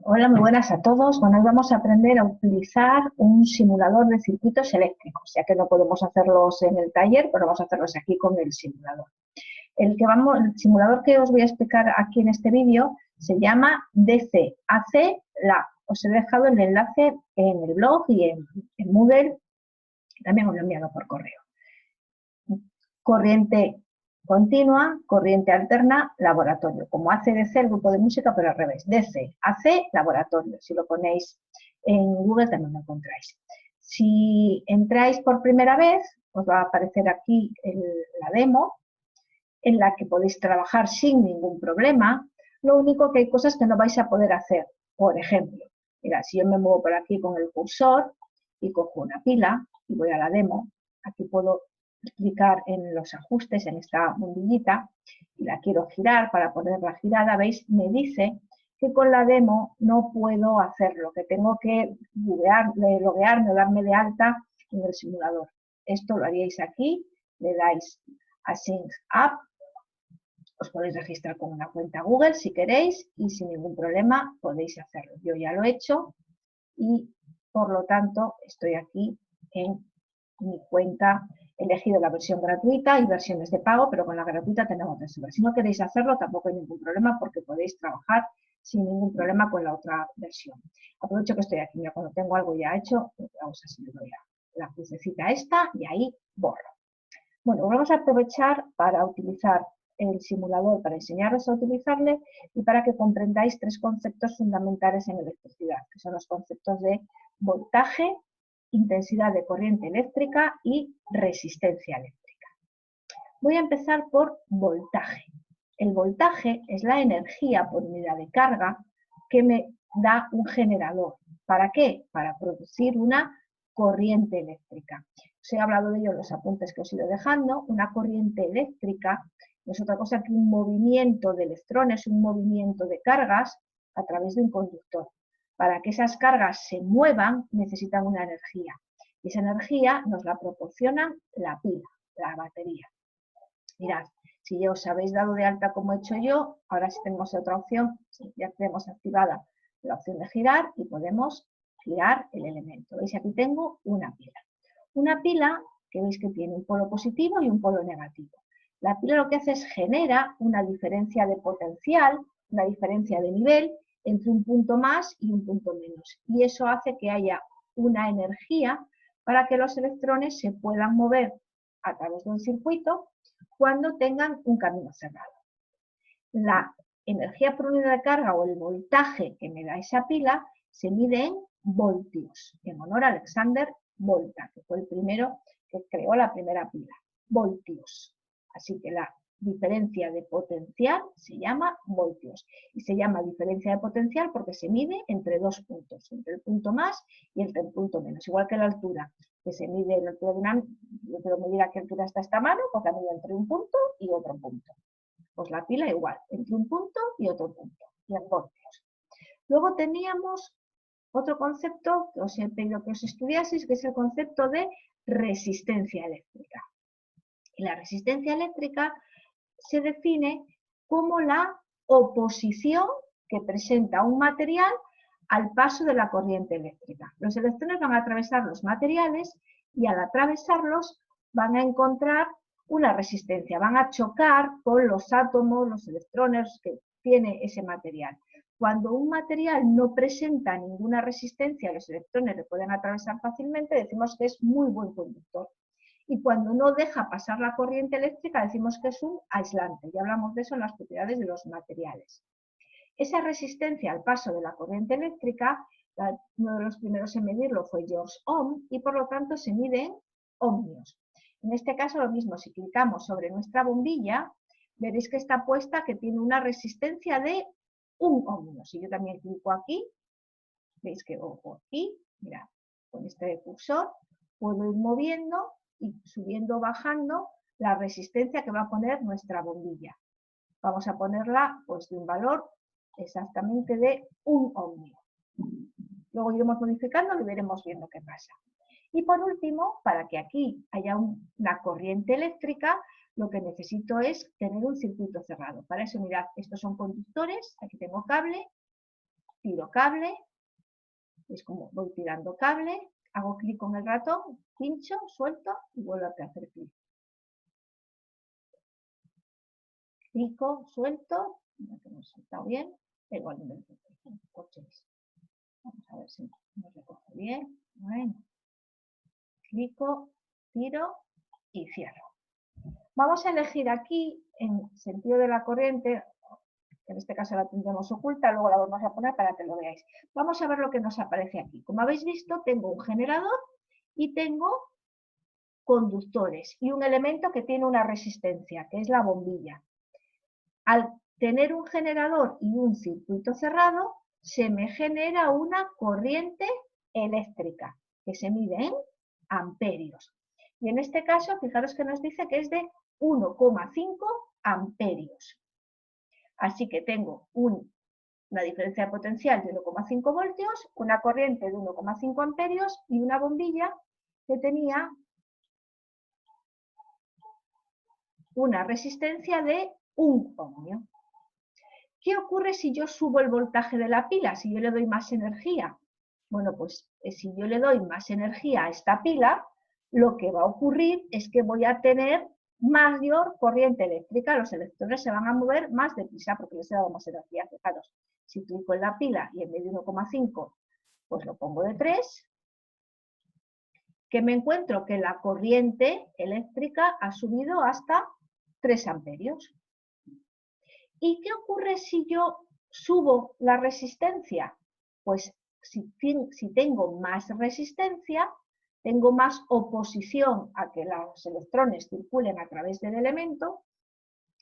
Hola, muy buenas a todos. Bueno, hoy vamos a aprender a utilizar un simulador de circuitos eléctricos, ya que no podemos hacerlos en el taller, pero vamos a hacerlos aquí con el simulador. El simulador que os voy a explicar aquí en este vídeo se llama DC AC Lab. Os he dejado el enlace en el blog y en Moodle, también os lo he enviado por correo. Corriente continua, corriente alterna, laboratorio. Como AC/DC, el grupo de música, pero al revés. DC, AC, laboratorio. Si lo ponéis en Google también lo encontráis. Si entráis por primera vez, os va a aparecer aquí la demo, en la que podéis trabajar sin ningún problema. Lo único que hay cosas que no vais a poder hacer. Por ejemplo, mira, si yo me muevo por aquí con el cursor y cojo una pila y voy a la demo, aquí puedo clicar en los ajustes, en esta bombillita, y la quiero girar. Para ponerla girada, ¿veis? Me dice que con la demo no puedo hacerlo, que tengo que loguearme o darme de alta en el simulador. Esto lo haríais aquí, le dais a Sync Up, os podéis registrar con una cuenta Google si queréis y sin ningún problema podéis hacerlo. Yo ya lo he hecho y por lo tanto estoy aquí en mi cuenta. He elegido la versión gratuita y versiones de pago, pero con la gratuita tenemos reserva. Si no queréis hacerlo, tampoco hay ningún problema porque podéis trabajar sin ningún problema con la otra versión. Aprovecho que estoy aquí, mira, cuando tengo algo ya hecho, vamos a le doy a la crucecita esta y ahí borro. Bueno, vamos a aprovechar para utilizar el simulador para enseñaros a utilizarle y para que comprendáis tres conceptos fundamentales en electricidad, que son los conceptos de voltaje, intensidad de corriente eléctrica y resistencia eléctrica. Voy a empezar por voltaje. El voltaje es la energía por unidad de carga que me da un generador. ¿Para qué? Para producir una corriente eléctrica. Os he hablado de ello en los apuntes que os he ido dejando. Una corriente eléctrica no es otra cosa que un movimiento de electrones, un movimiento de cargas a través de un conductor. Para que esas cargas se muevan necesitan una energía. Y esa energía nos la proporciona la pila, la batería. Mirad, si ya os habéis dado de alta como he hecho yo, ahora sí tenemos otra opción, ya tenemos activada la opción de girar y podemos girar el elemento. ¿Veis? Aquí tengo una pila. Una pila que veis que tiene un polo positivo y un polo negativo. La pila lo que hace es genera una diferencia de potencial, una diferencia de nivel entre un punto más y un punto menos. Y eso hace que haya una energía para que los electrones se puedan mover a través de un circuito cuando tengan un camino cerrado. La energía por unidad de carga o el voltaje que me da esa pila se mide en voltios, en honor a Alexander Volta, que fue el primero que creó la primera pila. Voltios. Así que la diferencia de potencial se llama voltios. Y se llama diferencia de potencial porque se mide entre dos puntos, entre el punto más y entre el punto menos. Igual que la altura, que se mide la altura de una, yo quiero medir a qué altura está esta mano, porque la mido entre un punto y otro punto. Pues la pila igual, entre un punto y otro punto, y en voltios. Luego teníamos otro concepto que os he pedido que os estudiaseis, que es el concepto de resistencia eléctrica. Y la resistencia eléctrica se define como la oposición que presenta un material al paso de la corriente eléctrica. Los electrones van a atravesar los materiales y al atravesarlos van a encontrar una resistencia, van a chocar con los átomos, los electrones que tiene ese material. Cuando un material no presenta ninguna resistencia, los electrones le pueden atravesar fácilmente, decimos que es muy buen conductor. Y cuando no deja pasar la corriente eléctrica, decimos que es un aislante. Ya hablamos de eso en las propiedades de los materiales. Esa resistencia al paso de la corriente eléctrica, uno de los primeros en medirlo fue George Ohm, y por lo tanto se mide en ohmios. En este caso lo mismo, si clicamos sobre nuestra bombilla, veréis que está puesta que tiene una resistencia de 1 ohmio. Si yo también clico aquí, veis que ojo aquí, mirad, con este cursor puedo ir moviendo y subiendo o bajando la resistencia que va a poner nuestra bombilla. Vamos a ponerla pues de un valor exactamente de 1 ohmio. Luego iremos modificando y veremos viendo qué pasa. Y por último, para que aquí haya una corriente eléctrica, lo que necesito es tener un circuito cerrado. Para eso, mirad, estos son conductores, aquí tengo cable, tiro cable, es como voy tirando cable, hago clic con el ratón, pincho, suelto y vuelvo a hacer clic. Clico, suelto, no que hemos soltado bien, igual no me coches. Vamos a ver si nos recoge bien. Bueno. Clico, tiro y cierro. Vamos a elegir aquí, en sentido de la corriente, en este caso la tendremos oculta, luego la vamos a poner para que lo veáis. Vamos a ver lo que nos aparece aquí. Como habéis visto, tengo un generador y tengo conductores y un elemento que tiene una resistencia, que es la bombilla. Al tener un generador y un circuito cerrado, se me genera una corriente eléctrica que se mide en amperios. Y en este caso, fijaros que nos dice que es de 1,5 amperios. Así que tengo una diferencia de potencial de 1,5 voltios, una corriente de 1,5 amperios y una bombilla que tenía una resistencia de 1 ohmio. ¿Qué ocurre si yo subo el voltaje de la pila? Si yo le doy más energía. Bueno, pues si yo le doy más energía a esta pila, lo que va a ocurrir es que voy a tener mayor corriente eléctrica. Los electrones se van a mover más deprisa porque les he dado más energía. Fijaros, si clico en la pila y en vez de 1,5, pues lo pongo de 3, que me encuentro que la corriente eléctrica ha subido hasta 3 amperios. ¿Y qué ocurre si yo subo la resistencia? Pues si tengo más resistencia, tengo más oposición a que los electrones circulen a través del elemento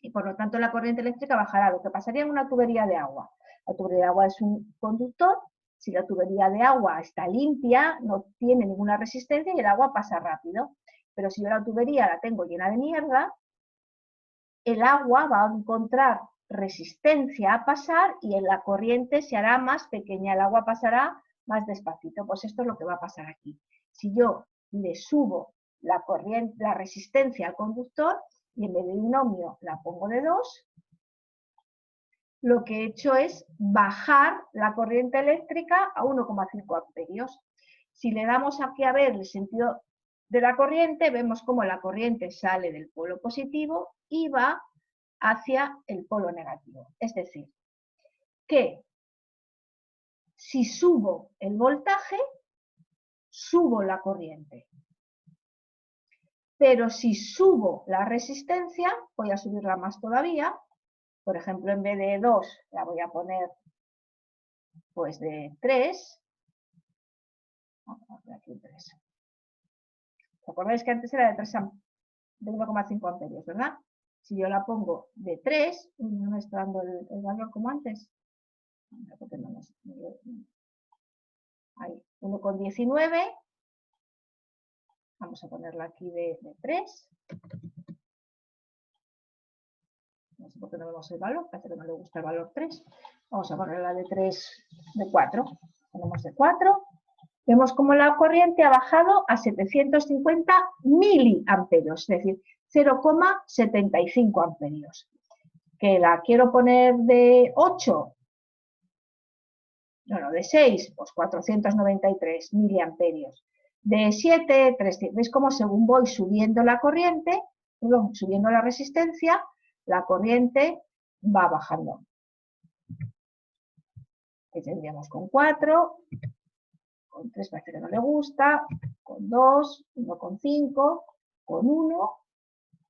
y por lo tanto la corriente eléctrica bajará. Lo que pasaría en una tubería de agua. La tubería de agua es un conductor. Si la tubería de agua está limpia, no tiene ninguna resistencia y el agua pasa rápido. Pero si yo la tubería la tengo llena de mierda, el agua va a encontrar resistencia a pasar y en la corriente se hará más pequeña, el agua pasará más despacito. Pues esto es lo que va a pasar aquí. Si yo le subo la resistencia al conductor y en vez de 1 ohmio la pongo de 2, lo que he hecho es bajar la corriente eléctrica a 1,5 amperios. Si le damos aquí a ver el sentido de la corriente, vemos cómo la corriente sale del polo positivo y va hacia el polo negativo. Es decir, que si subo el voltaje, subo la corriente. Pero si subo la resistencia, voy a subirla más todavía. Por ejemplo, en vez de 2, la voy a poner pues de 3. Vamos a poner aquí 3. ¿Os acordáis que antes era de 1,5 amperios, verdad? Si yo la pongo de 3, no me está dando el valor como antes. Ahí, 1,19. Vamos a ponerla aquí de 3. No sé por qué no vemos el valor, parece que no le gusta el valor 3. Vamos a ponerla de 3, de 4. Ponemos de 4. Vemos como la corriente ha bajado a 750 miliamperios, es decir, 0,75 amperios. Que la quiero poner de 8, no, de 6, pues 493 miliamperios. De 7, 300. ¿Veis cómo según voy subiendo la corriente, subiendo la resistencia, la corriente va bajando? Aquí tendríamos con 4, con 3 parece que no le gusta, con 2, 1,5, con 1,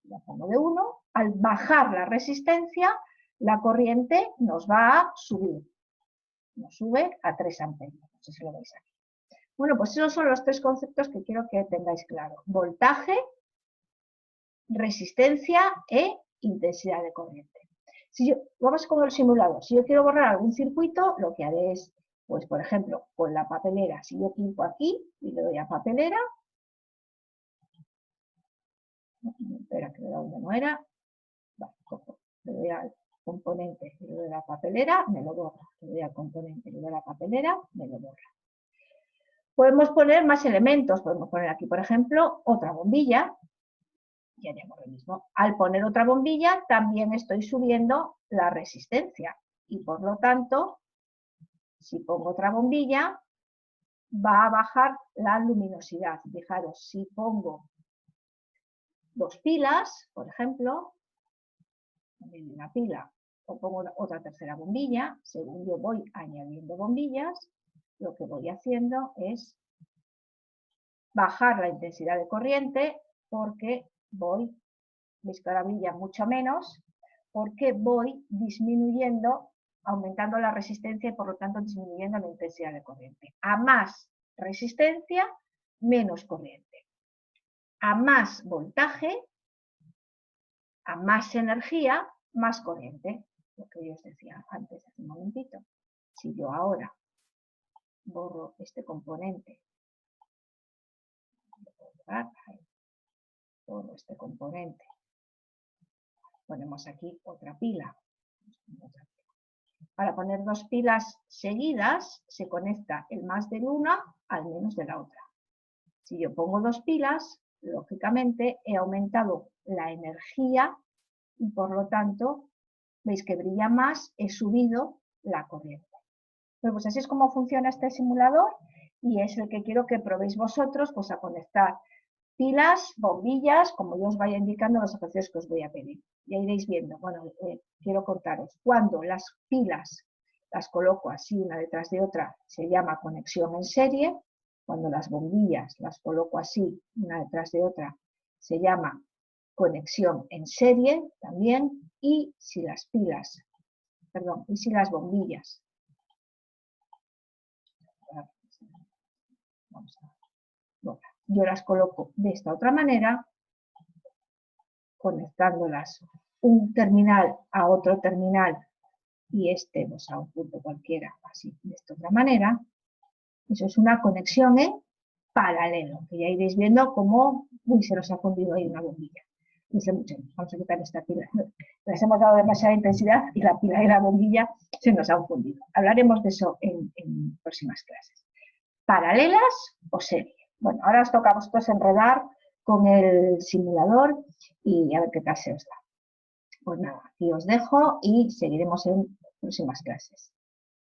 la pongo de 1. Al bajar la resistencia, la corriente nos va a subir. Nos sube a 3 amperios. No sé si lo veis aquí. Bueno, pues esos son los 3 conceptos que quiero que tengáis claro. Voltaje, resistencia e intensidad de corriente. Vamos con el simulador. Si yo quiero borrar algún circuito, lo que haré es, pues por ejemplo, con la papelera. Si yo clico aquí y le doy a papelera, espera que le doy donde no era, vale, cojo, le doy al componente, le doy a la papelera, me lo borra. Le doy al componente, le doy a la papelera, me lo borra. Podemos poner más elementos. Podemos poner aquí, por ejemplo, otra bombilla. Y haremos lo mismo. Al poner otra bombilla, también estoy subiendo la resistencia. Y por lo tanto, Si pongo otra bombilla, va a bajar la luminosidad. Fijaros, si pongo 2 pilas, por ejemplo, una pila, o pongo otra tercera bombilla, según yo voy añadiendo bombillas, lo que voy haciendo es bajar la intensidad de corriente porque voy, veis que ahora brilla mucho menos, porque voy disminuyendo, aumentando la resistencia y por lo tanto disminuyendo la intensidad de corriente. A más resistencia, menos corriente. A más voltaje, a más energía, más corriente. Lo que yo os decía antes, hace un momentito. Si yo ahora borro este componente, borro este componente, ponemos aquí otra pila. Para poner 2 pilas seguidas, se conecta el más de una al menos de la otra. Si yo pongo 2 pilas, lógicamente he aumentado la energía y por lo tanto, veis que brilla más, he subido la corriente. Bueno, pues así es como funciona este simulador y es el que quiero que probéis vosotros, pues a conectar pilas, bombillas, como yo os vaya indicando los ejercicios que os voy a pedir. Ya iréis viendo. Bueno, quiero contaros. Cuando las pilas las coloco así una detrás de otra, se llama conexión en serie. Cuando las bombillas las coloco así una detrás de otra, se llama conexión en serie también. Y si las pilas, perdón, y si las bombillas, vamos a ver, bueno, yo las coloco de esta otra manera, conectándolas un terminal a otro terminal y este pues, a un punto cualquiera, así de esta otra manera. Eso es una conexión en paralelo, que ya iréis viendo cómo se nos ha fundido ahí una bombilla. Vamos a quitar esta pila. Les hemos dado demasiada intensidad y la pila y la bombilla se nos han fundido. Hablaremos de eso en próximas clases. ¿Paralelas o serie? Bueno, ahora os toca a vosotros enredar con el simulador y a ver qué tal se os da. Pues nada, aquí os dejo y seguiremos en próximas clases.